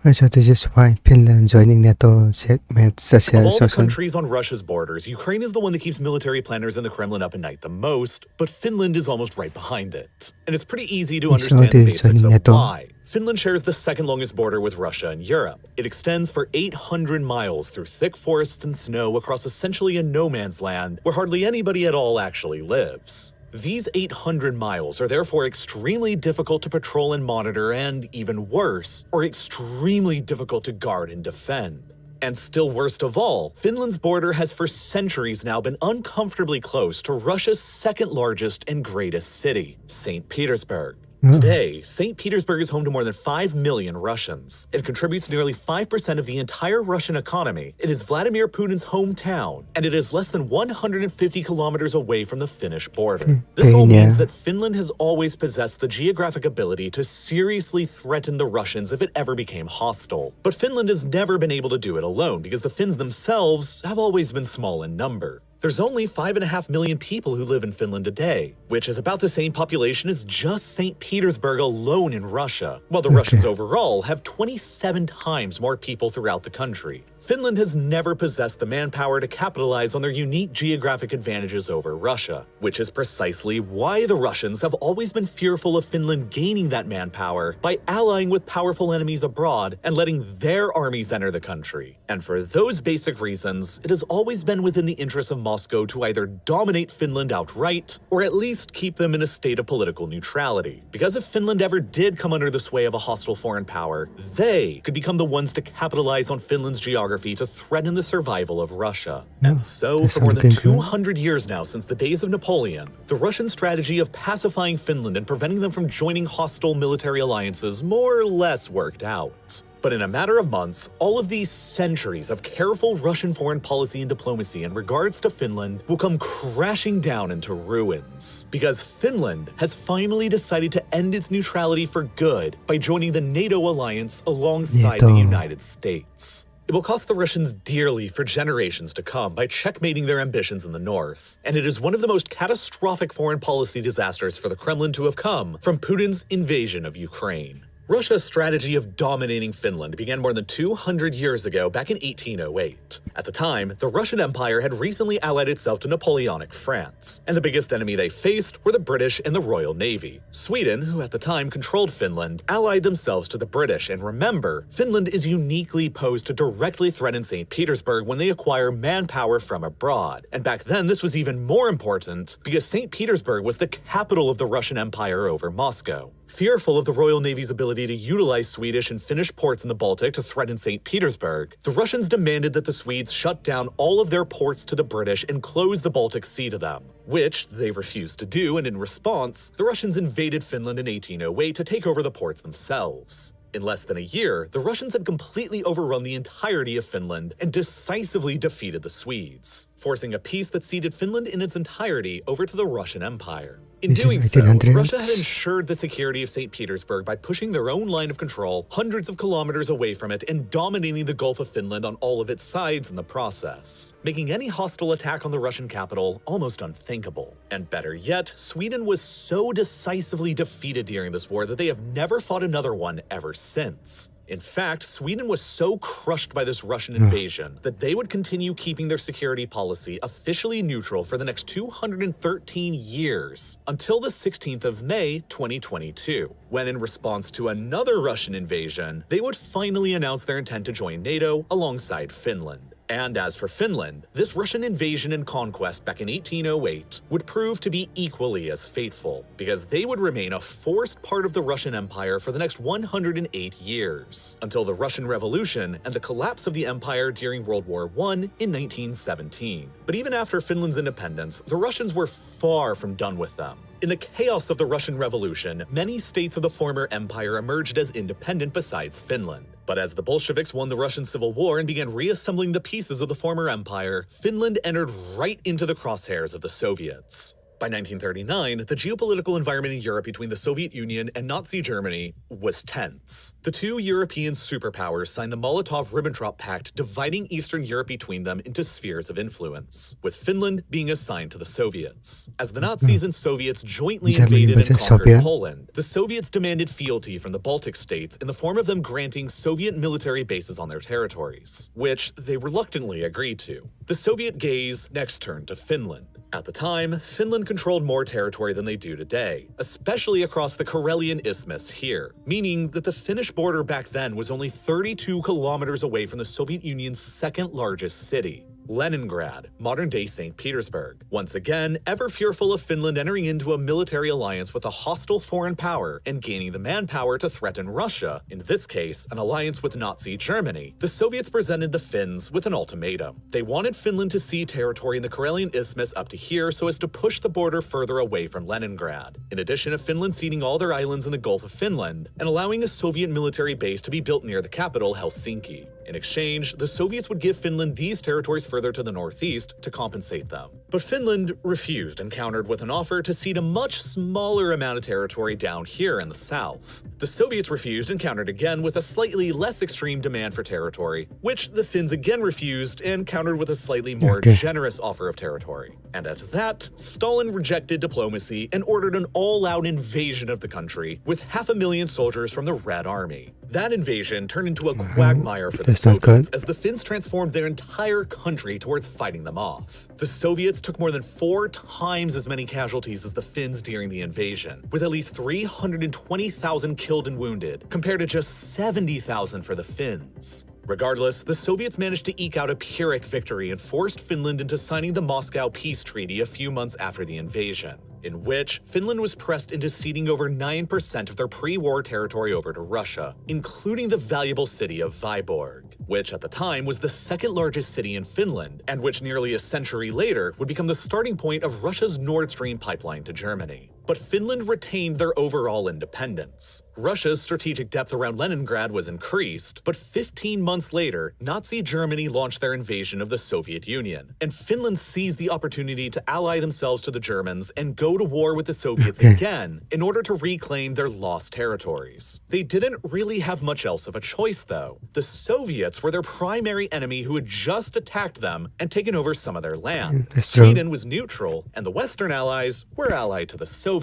So this is why Finland joining NATO, Checkmates, Russia Of all the social. countries on Russia's borders, Ukraine is the one that keeps military planners in the Kremlin up at night the most, but Finland is almost right behind it. And it's pretty easy to understand the basics of why. Finland shares the second longest border with Russia in Europe. It extends for 800 miles through thick forests and snow across essentially a no man's land where hardly anybody at all actually lives. These 800 miles are therefore extremely difficult to patrol and monitor, and even worse, are extremely difficult to guard and defend. And still worst of all, Finland's border has for centuries now been uncomfortably close to Russia's second largest and greatest city, St. Petersburg. Today, St. Petersburg is home to more than 5 million Russians. It contributes nearly 5% of the entire Russian economy. It is Vladimir Putin's hometown, and it is less than 150 kilometers away from the Finnish border. This all means that Finland has always possessed the geographic ability to seriously threaten the Russians if it ever became hostile. But Finland has never been able to do it alone because the Finns themselves have always been small in number. There's only 5.5 million people who live in Finland today, which is about the same population as just St. Petersburg alone in Russia, while the Russians overall have 27 times more people throughout the country. Finland has never possessed the manpower to capitalize on their unique geographic advantages over Russia, which is precisely why the Russians have always been fearful of Finland gaining that manpower by allying with powerful enemies abroad and letting their armies enter the country. And for those basic reasons, it has always been within the interest of Moscow to either dominate Finland outright, or at least keep them in a state of political neutrality. Because if Finland ever did come under the sway of a hostile foreign power, they could become the ones to capitalize on Finland's geography to threaten the survival of Russia. And so, for more than 200 years now, since the days of Napoleon, the Russian strategy of pacifying Finland and preventing them from joining hostile military alliances more or less worked out. But in a matter of months, all of these centuries of careful Russian foreign policy and diplomacy in regards to Finland will come crashing down into ruins. Because Finland has finally decided to end its neutrality for good by joining the NATO alliance alongside the United States. It will cost the Russians dearly for generations to come by checkmating their ambitions in the north, and it is one of the most catastrophic foreign policy disasters for the Kremlin to have come from Putin's invasion of Ukraine. Russia's strategy of dominating Finland began more than 200 years ago, back in 1808. At the time, the Russian Empire had recently allied itself to Napoleonic France, and the biggest enemy they faced were the British and the Royal Navy. Sweden, who at the time controlled Finland, allied themselves to the British, and remember, Finland is uniquely posed to directly threaten St. Petersburg when they acquire manpower from abroad. And back then, this was even more important because St. Petersburg was the capital of the Russian Empire over Moscow. Fearful of the Royal Navy's ability to utilize Swedish and Finnish ports in the Baltic to threaten St. Petersburg, the Russians demanded that the Swedes shut down all of their ports to the British and close the Baltic Sea to them, which they refused to do, and in response, the Russians invaded Finland in 1808 to take over the ports themselves. In less than a year, the Russians had completely overrun the entirety of Finland and decisively defeated the Swedes, forcing a peace that ceded Finland in its entirety over to the Russian Empire. In doing so, Russia had ensured the security of St. Petersburg by pushing their own line of control hundreds of kilometers away from it and dominating the Gulf of Finland on all of its sides in the process, making any hostile attack on the Russian capital almost unthinkable. And better yet, Sweden was so decisively defeated during this war that they have never fought another one ever since. In fact, Sweden was so crushed by this Russian invasion that they would continue keeping their security policy officially neutral for the next 213 years, until the 16th of May, 2022, when in response to another Russian invasion, they would finally announce their intent to join NATO alongside Finland. And as for Finland, this Russian invasion and conquest back in 1808 would prove to be equally as fateful, because they would remain a forced part of the Russian Empire for the next 108 years, until the Russian Revolution and the collapse of the empire during World War I in 1917. But even after Finland's independence, the Russians were far from done with them. In the chaos of the Russian Revolution, many states of the former empire emerged as independent besides Finland. But as the Bolsheviks won the Russian Civil War and began reassembling the pieces of the former empire, Finland entered right into the crosshairs of the Soviets. By 1939, the geopolitical environment in Europe between the Soviet Union and Nazi Germany was tense. The two European superpowers signed the Molotov-Ribbentrop Pact, dividing Eastern Europe between them into spheres of influence, with Finland being assigned to the Soviets. As the Nazis and Soviets jointly invaded and conquered Poland, the Soviets demanded fealty from the Baltic states in the form of them granting Soviet military bases on their territories, which they reluctantly agreed to. The Soviet gaze next turned to Finland. At the time, Finland controlled more territory than they do today, especially across the Karelian Isthmus here, meaning that the Finnish border back then was only 32 kilometers away from the Soviet Union's second largest city, Leningrad, modern-day St. Petersburg. Once again, ever fearful of Finland entering into a military alliance with a hostile foreign power and gaining the manpower to threaten Russia, in this case, an alliance with Nazi Germany, the Soviets presented the Finns with an ultimatum. They wanted Finland to cede territory in the Karelian Isthmus up to here so as to push the border further away from Leningrad, in addition to Finland ceding all their islands in the Gulf of Finland and allowing a Soviet military base to be built near the capital, Helsinki. In exchange, the Soviets would give Finland these territories further to the northeast to compensate them. But Finland refused and countered with an offer to cede a much smaller amount of territory down here in the south. The Soviets refused and countered again with a slightly less extreme demand for territory, which the Finns again refused and countered with a slightly more generous offer of territory. And at that, Stalin rejected diplomacy and ordered an all-out invasion of the country with 500,000 soldiers from the Red Army. That invasion turned into a quagmire for the Soviets as the Finns transformed their entire country towards fighting them off. The Soviets took more than 4 times as many casualties as the Finns during the invasion, with at least 320,000 killed and wounded, compared to just 70,000 for the Finns. Regardless, the Soviets managed to eke out a Pyrrhic victory and forced Finland into signing the Moscow Peace Treaty a few months after the invasion, in which Finland was pressed into ceding over 9% of their pre-war territory over to Russia, including the valuable city of Vyborg, which at the time was the second largest city in Finland, and which nearly a century later would become the starting point of Russia's Nord Stream pipeline to Germany. But Finland retained their overall independence. Russia's strategic depth around Leningrad was increased, but 15 months later, Nazi Germany launched their invasion of the Soviet Union, and Finland seized the opportunity to ally themselves to the Germans and go to war with the Soviets again in order to reclaim their lost territories. They didn't really have much else of a choice, though. The Soviets were their primary enemy who had just attacked them and taken over some of their land. Sweden was neutral, and the Western allies were allied to the Soviets.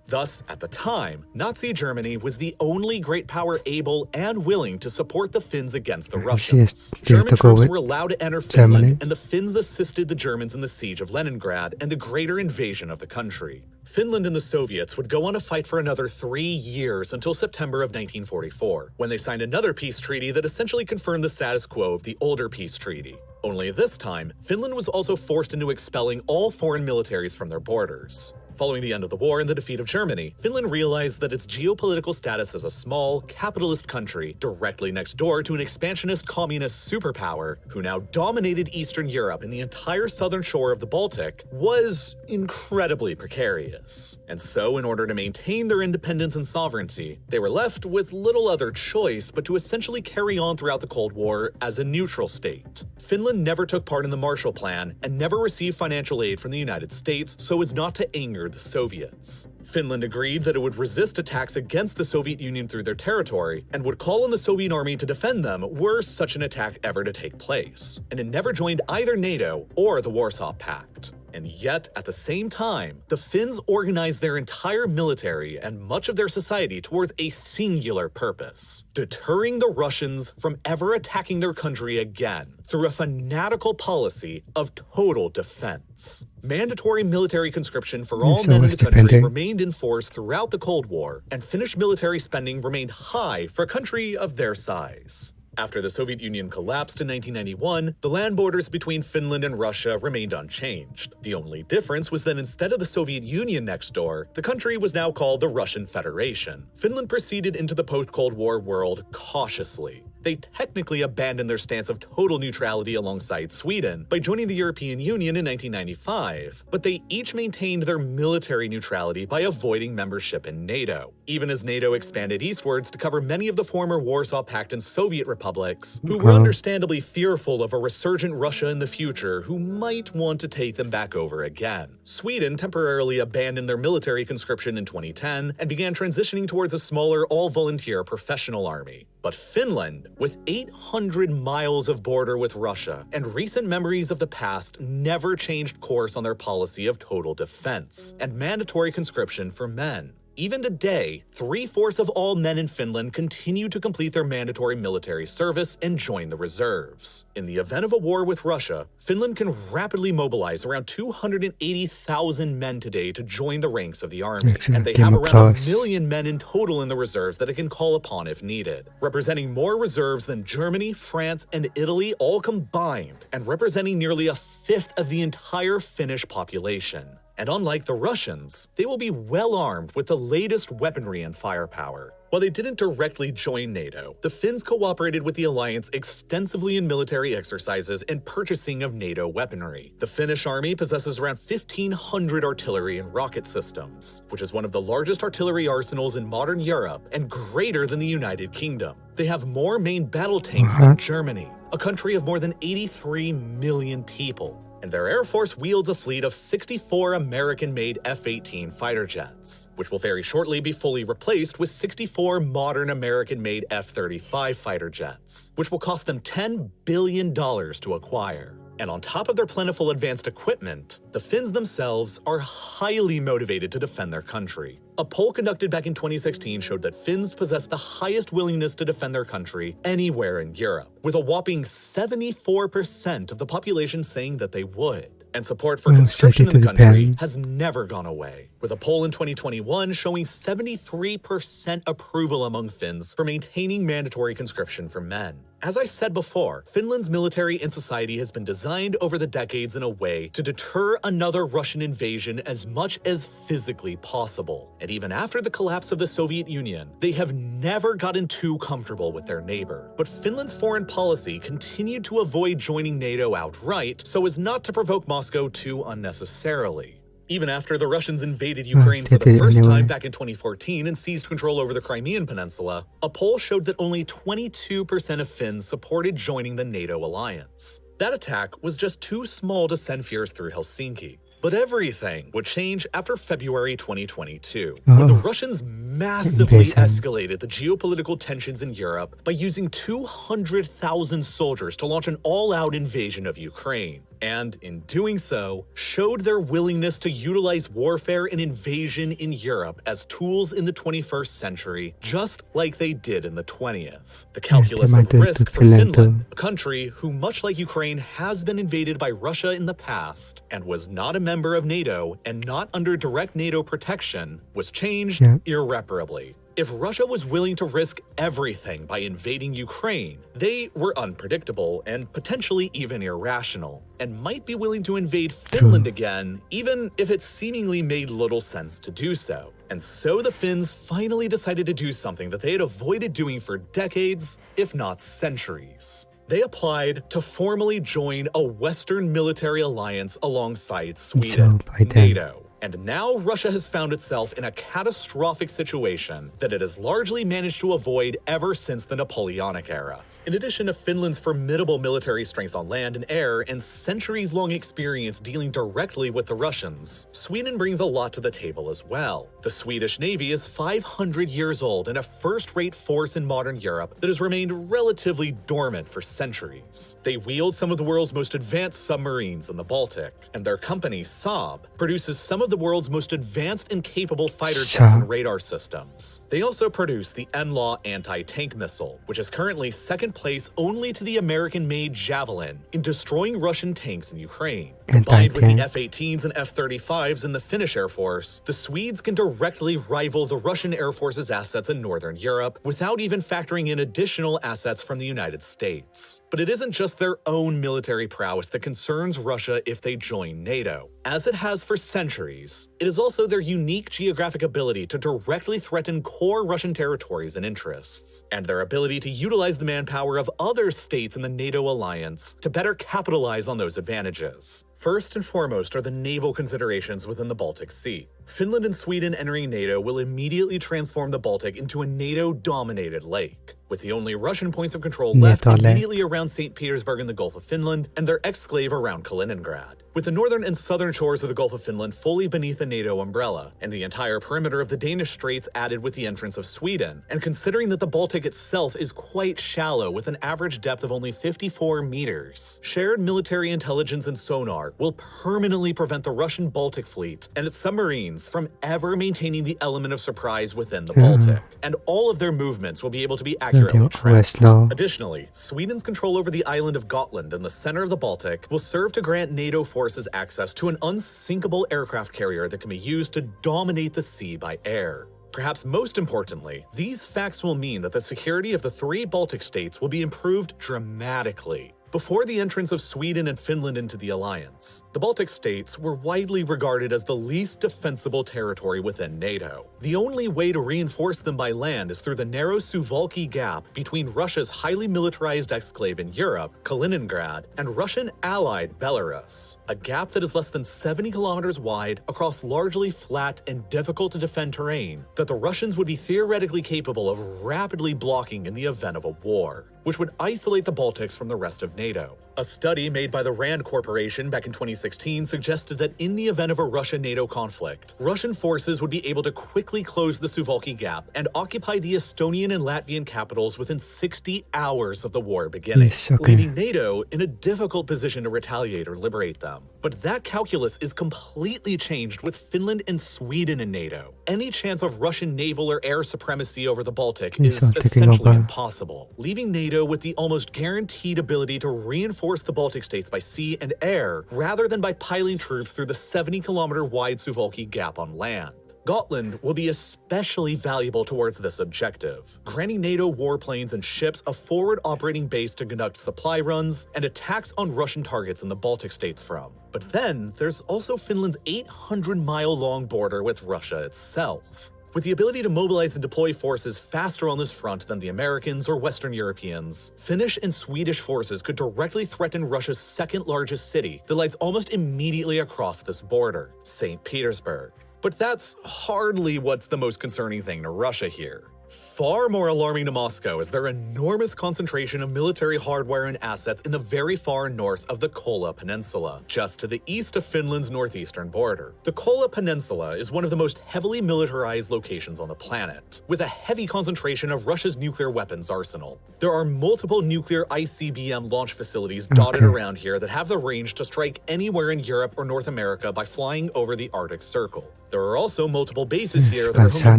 Thus, at the time, Nazi Germany was the only great power able and willing to support the Finns against the Russians. German troops were allowed to enter Finland, and the Finns assisted the Germans in the siege of Leningrad and the greater invasion of the country. Finland and the Soviets would go on to fight for another 3 years until September of 1944, when they signed another peace treaty that essentially confirmed the status quo of the older peace treaty. Only this time, Finland was also forced into expelling all foreign militaries from their borders. Following the end of the war and the defeat of Germany, Finland realized that its geopolitical status as a small, capitalist country directly next door to an expansionist communist superpower who now dominated Eastern Europe and the entire southern shore of the Baltic was incredibly precarious. And so, in order to maintain their independence and sovereignty, they were left with little other choice but to essentially carry on throughout the Cold War as a neutral state. Finland never took part in the Marshall Plan and never received financial aid from the United States so as not to anger the Soviets. Finland agreed that it would resist attacks against the Soviet Union through their territory and would call on the Soviet army to defend them were such an attack ever to take place, and it never joined either NATO or the Warsaw Pact. And yet, at the same time, the Finns organized their entire military and much of their society towards a singular purpose: deterring the Russians from ever attacking their country again through a fanatical policy of total defense. Mandatory military conscription for all men in the country remained in force throughout the Cold War, and Finnish military spending remained high for a country of their size. After the Soviet Union collapsed in 1991, the land borders between Finland and Russia remained unchanged. The only difference was that instead of the Soviet Union next door, the country was now called the Russian Federation. Finland proceeded into the post-Cold War world cautiously. They technically abandoned their stance of total neutrality alongside Sweden by joining the European Union in 1995, but they each maintained their military neutrality by avoiding membership in NATO, even as NATO expanded eastwards to cover many of the former Warsaw Pact and Soviet republics, who were understandably fearful of a resurgent Russia in the future who might want to take them back over again. Sweden temporarily abandoned their military conscription in 2010 and began transitioning towards a smaller, all-volunteer professional army. But Finland, with 800 miles of border with Russia and recent memories of the past, never changed course on their policy of total defense and mandatory conscription for men. Even today, 3/4 of all men in Finland continue to complete their mandatory military service and join the reserves. In the event of a war with Russia, Finland can rapidly mobilize around 280,000 men today to join the ranks of the army, and they have around 1 million men in total in the reserves that it can call upon if needed, representing more reserves than Germany, France, and Italy all combined, and representing nearly 1/5 of the entire Finnish population. And unlike the Russians, they will be well armed with the latest weaponry and firepower. While they didn't directly join NATO, the Finns cooperated with the alliance extensively in military exercises and purchasing of NATO weaponry. The Finnish army possesses around 1,500 artillery and rocket systems, which is one of the largest artillery arsenals in modern Europe and greater than the United Kingdom. They have more main battle tanks than Germany, a country of more than 83 million people. And their Air Force wields a fleet of 64 American-made F-18 fighter jets, which will very shortly be fully replaced with 64 modern American-made F-35 fighter jets, which will cost them $10 billion to acquire. And on top of their plentiful advanced equipment, the Finns themselves are highly motivated to defend their country. A poll conducted back in 2016 showed that Finns possess the highest willingness to defend their country anywhere in Europe, with a whopping 74% of the population saying that they would. And support for conscription in the country has never gone away, with a poll in 2021 showing 73% approval among Finns for maintaining mandatory conscription for men. As I said before, Finland's military and society has been designed over the decades in a way to deter another Russian invasion as much as physically possible. And even after the collapse of the Soviet Union, they have never gotten too comfortable with their neighbor. But Finland's foreign policy continued to avoid joining NATO outright so as not to provoke Moscow too unnecessarily. Even after the Russians invaded Ukraine for the first time back in 2014 and seized control over the Crimean Peninsula, a poll showed that only 22% of Finns supported joining the NATO alliance. That attack was just too small to send fears through Helsinki. But everything would change after February 2022, when the Russians massively escalated the geopolitical tensions in Europe by using 200,000 soldiers to launch an all-out invasion of Ukraine. And in doing so, showed their willingness to utilize warfare and invasion in Europe as tools in the 21st century, just like they did in the 20th. The calculus of risk for Finland, a country who, much like Ukraine, has been invaded by Russia in the past and was not a member of NATO and not under direct NATO protection, was changed irreparably. If Russia was willing to risk everything by invading Ukraine, they were unpredictable and potentially even irrational, and might be willing to invade Finland again, even if it seemingly made little sense to do so. And so the Finns finally decided to do something that they had avoided doing for decades, if not centuries. They applied to formally join a Western military alliance alongside Sweden, NATO. And now Russia has found itself in a catastrophic situation that it has largely managed to avoid ever since the Napoleonic era. In addition to Finland's formidable military strengths on land and air and centuries-long experience dealing directly with the Russians, Sweden brings a lot to the table as well. The Swedish Navy is 500 years old and a first-rate force in modern Europe that has remained relatively dormant for centuries. They wield some of the world's most advanced submarines in the Baltic, and their company, Saab, produces some of the world's most advanced and capable fighter jets and radar systems. They also produce the NLAW anti-tank missile, which is currently second place only to the American-made Javelin in destroying Russian tanks in Ukraine. Combined with the F-18s and F-35s in the Finnish Air Force, the Swedes can directly rival the Russian Air Force's assets in Northern Europe without even factoring in additional assets from the United States. But it isn't just their own military prowess that concerns Russia if they join NATO. As it has for centuries, territories. It is also their unique geographic ability to directly threaten core Russian territories and interests, and their ability to utilize the manpower of other states in the NATO alliance to better capitalize on those advantages. First and foremost are the naval considerations within the Baltic Sea. Finland and Sweden entering NATO will immediately transform the Baltic into a NATO-dominated lake, with the only Russian points of control left immediately around St. Petersburg in the Gulf of Finland and their exclave around Kaliningrad. With the northern and southern shores of the Gulf of Finland fully beneath the NATO umbrella, and the entire perimeter of the Danish Straits added with the entrance of Sweden, and considering that the Baltic itself is quite shallow with an average depth of only 54 meters, shared military intelligence and sonar will permanently prevent the Russian Baltic fleet and its submarines from ever maintaining the element of surprise within the Baltic, and all of their movements will be able to be accurately tracked. Additionally, Sweden's control over the island of Gotland in the center of the Baltic will serve to grant NATO forces access to an unsinkable aircraft carrier that can be used to dominate the sea by air. Perhaps most importantly, these facts will mean that the security of the three Baltic states will be improved dramatically. Before the entrance of Sweden and Finland into the alliance, the Baltic states were widely regarded as the least defensible territory within NATO. The only way to reinforce them by land is through the narrow Suwalki Gap between Russia's highly militarized exclave in Europe, Kaliningrad, and Russian allied Belarus, a gap that is less than 70 kilometers wide across largely flat and difficult to defend terrain that the Russians would be theoretically capable of rapidly blocking in the event of a war, which would isolate the Baltics from the rest of NATO. A study made by the RAND Corporation back in 2016 suggested that in the event of a Russia-NATO conflict, Russian forces would be able to quickly close the Suwalki Gap and occupy the Estonian and Latvian capitals within 60 hours of the war beginning, leaving NATO in a difficult position to retaliate or liberate them. But that calculus is completely changed with Finland and Sweden in NATO. Any chance of Russian naval or air supremacy over the Baltic is essentially impossible, leaving NATO with the almost guaranteed ability to reinforce the Baltic states by sea and air rather than by piling troops through the 70-kilometer wide Suwalki Gap on land. Gotland will be especially valuable towards this objective, granting NATO warplanes and ships a forward operating base to conduct supply runs and attacks on Russian targets in the Baltic states from. But then there's also Finland's 800-mile-long border with Russia itself. With the ability to mobilize and deploy forces faster on this front than the Americans or Western Europeans, Finnish and Swedish forces could directly threaten Russia's second-largest city that lies almost immediately across this border, St. Petersburg. But that's hardly what's the most concerning thing to Russia here. Far more alarming to Moscow is their enormous concentration of military hardware and assets in the very far north of the Kola Peninsula, just to the east of Finland's northeastern border. The Kola Peninsula is one of the most heavily militarized locations on the planet, with a heavy concentration of Russia's nuclear weapons arsenal. There are multiple nuclear ICBM launch facilities dotted around here that have the range to strike anywhere in Europe or North America by flying over the Arctic Circle. There are also multiple bases here that are home to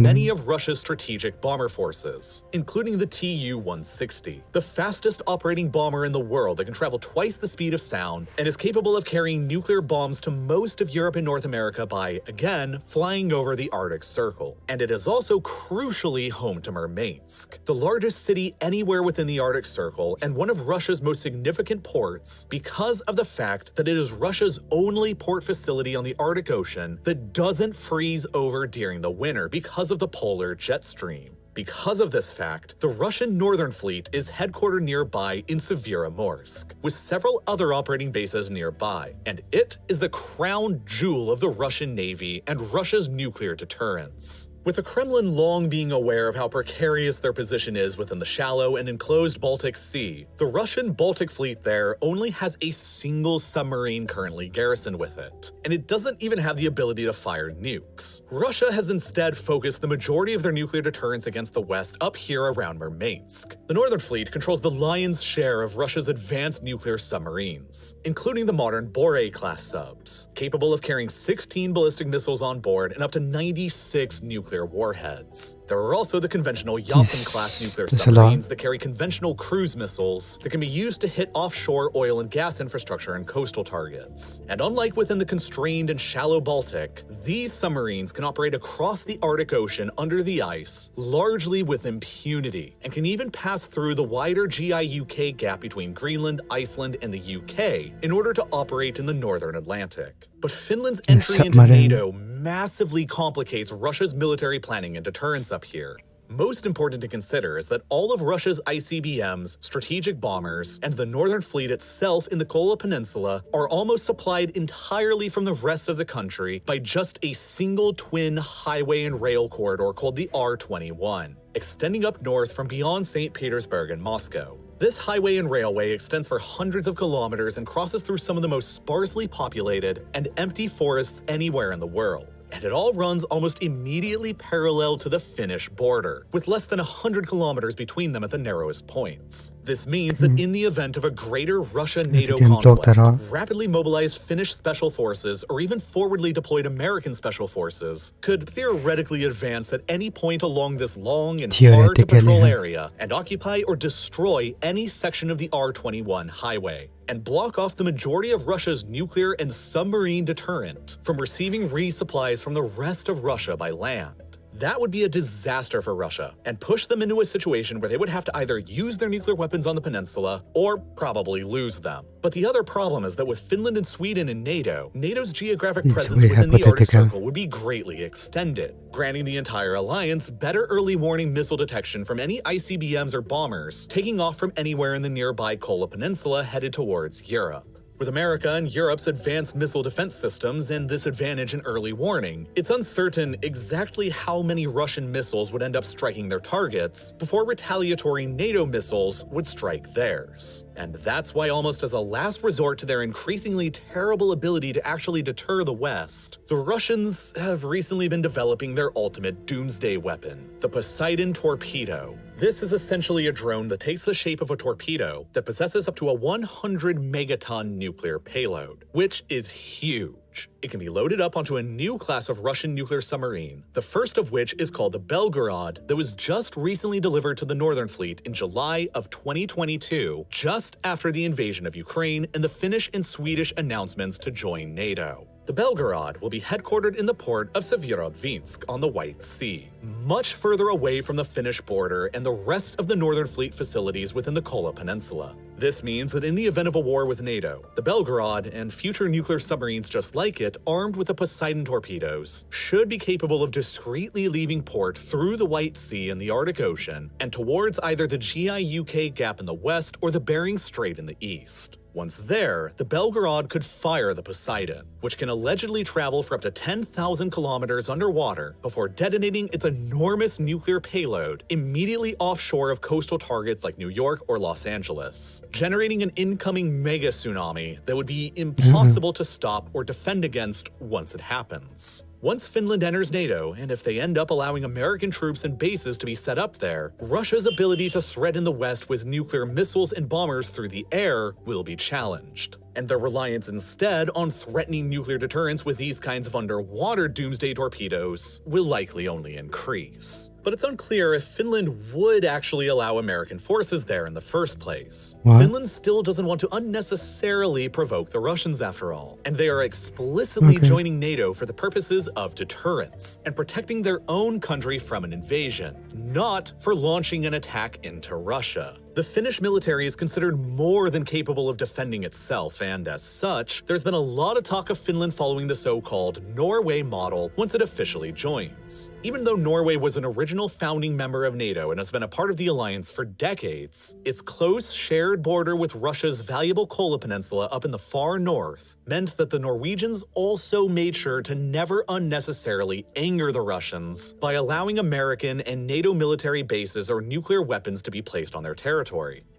many of Russia's strategic bomber forces, including the Tu-160, the fastest operating bomber in the world that can travel twice the speed of sound and is capable of carrying nuclear bombs to most of Europe and North America by, again, flying over the Arctic Circle. And it is also crucially home to Murmansk, the largest city anywhere within the Arctic Circle and one of Russia's most significant ports because of the fact that it is Russia's only port facility on the Arctic Ocean that doesn't freeze over during the winter because of the polar jet stream. Because of this fact, the Russian Northern Fleet is headquartered nearby in Severomorsk, with several other operating bases nearby, and it is the crown jewel of the Russian Navy and Russia's nuclear deterrence. With the Kremlin long being aware of how precarious their position is within the shallow and enclosed Baltic Sea, the Russian Baltic Fleet there only has a single submarine currently garrisoned with it, and it doesn't even have the ability to fire nukes. Russia has instead focused the majority of their nuclear deterrence against the West up here around Murmansk. The Northern Fleet controls the lion's share of Russia's advanced nuclear submarines, including the modern Borei-class subs, capable of carrying 16 ballistic missiles on board and up to 96 nuclear warheads. There are also the conventional Yasen-class nuclear submarines that carry conventional cruise missiles that can be used to hit offshore oil and gas infrastructure and coastal targets. And unlike within the constrained and shallow Baltic, these submarines can operate across the Arctic Ocean under the ice, largely with impunity, and can even pass through the wider GI-UK gap between Greenland, Iceland, and the UK in order to operate in the Northern Atlantic. But Finland's entry into NATO massively complicates Russia's military planning and deterrence up here. Most important to consider is that all of Russia's ICBMs, strategic bombers, and the Northern Fleet itself in the Kola Peninsula are almost supplied entirely from the rest of the country by just a single twin highway and rail corridor called the R21, extending up north from beyond St. Petersburg and Moscow. This highway and railway extends for hundreds of kilometers and crosses through some of the most sparsely populated and empty forests anywhere in the world. And it all runs almost immediately parallel to the Finnish border, with less than 100 kilometers between them at the narrowest points. This means that in the event of a greater Russia-NATO conflict, rapidly mobilized Finnish special forces or even forwardly deployed American special forces could theoretically advance at any point along this long and hard-to-patrol area and occupy or destroy any section of the R21 highway, and block off the majority of Russia's nuclear and submarine deterrent from receiving resupplies from the rest of Russia by land. That would be a disaster for Russia and push them into a situation where they would have to either use their nuclear weapons on the peninsula or probably lose them. But the other problem is that with Finland and Sweden in NATO, NATO's geographic presence within the Arctic Circle would be greatly extended, granting the entire alliance better early warning missile detection from any ICBMs or bombers taking off from anywhere in the nearby Kola Peninsula headed towards Europe. With America and Europe's advanced missile defense systems and this advantage in early warning, it's uncertain exactly how many Russian missiles would end up striking their targets before retaliatory NATO missiles would strike theirs. And that's why, almost as a last resort to their increasingly terrible ability to actually deter the West, the Russians have recently been developing their ultimate doomsday weapon, the Poseidon torpedo. This is essentially a drone that takes the shape of a torpedo that possesses up to a 100 megaton nuclear payload, which is huge. It can be loaded up onto a new class of Russian nuclear submarine, the first of which is called the Belgorod, that was just recently delivered to the Northern Fleet in July of 2022, just after the invasion of Ukraine and the Finnish and Swedish announcements to join NATO. The Belgorod will be headquartered in the port of Severodvinsk on the White Sea, much further away from the Finnish border and the rest of the Northern Fleet facilities within the Kola Peninsula. This means that in the event of a war with NATO, the Belgorod and future nuclear submarines just like it, armed with the Poseidon torpedoes, should be capable of discreetly leaving port through the White Sea and the Arctic Ocean and towards either the GI-UK gap in the west or the Bering Strait in the east. Once there, the Belgorod could fire the Poseidon, which can allegedly travel for up to 10,000 kilometers underwater before detonating its enormous nuclear payload immediately offshore of coastal targets like New York or Los Angeles, generating an incoming mega tsunami that would be impossible to stop or defend against once it happens. Once Finland enters NATO, and if they end up allowing American troops and bases to be set up there, Russia's ability to threaten the West with nuclear missiles and bombers through the air will be challenged. And their reliance instead on threatening nuclear deterrence with these kinds of underwater doomsday torpedoes will likely only increase. But it's unclear if Finland would actually allow American forces there in the first place. Finland still doesn't want to unnecessarily provoke the Russians after all, and they are explicitly joining NATO for the purposes of deterrence and protecting their own country from an invasion, not for launching an attack into Russia. The Finnish military is considered more than capable of defending itself, and as such, there's been a lot of talk of Finland following the so-called Norway model once it officially joins. Even though Norway was an original founding member of NATO and has been a part of the alliance for decades, its close shared border with Russia's valuable Kola Peninsula up in the far north meant that the Norwegians also made sure to never unnecessarily anger the Russians by allowing American and NATO military bases or nuclear weapons to be placed on their territory.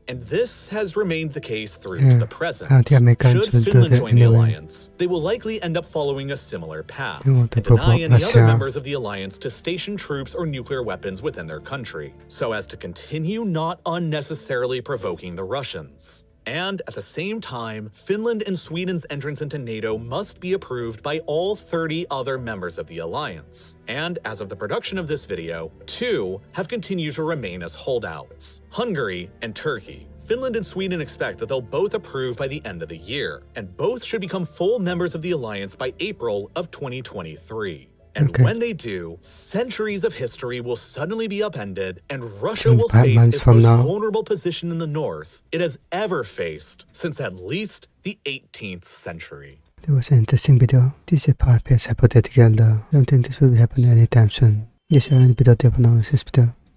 And this has remained the case through to the present. Should Finland join the alliance, they will likely end up following a similar path and deny any other members of the alliance to station troops or nuclear weapons within their country, so as to continue not unnecessarily provoking the Russians. And at the same time, Finland and Sweden's entrance into NATO must be approved by all 30 other members of the alliance. And as of the production of this video, 2 have continued to remain as holdouts: Hungary and Turkey. Finland and Sweden expect that they'll both approve by the end of the year, and both should become full members of the alliance by April of 2023. And when they do, centuries of history will suddenly be upended, and Russia will face its most vulnerable position in the north it has ever faced since at least the 18th century. It was an interesting video. This is a far-fetched hypothetical though. I don't think this will happen anytime soon. Yes, I will be the analysis video.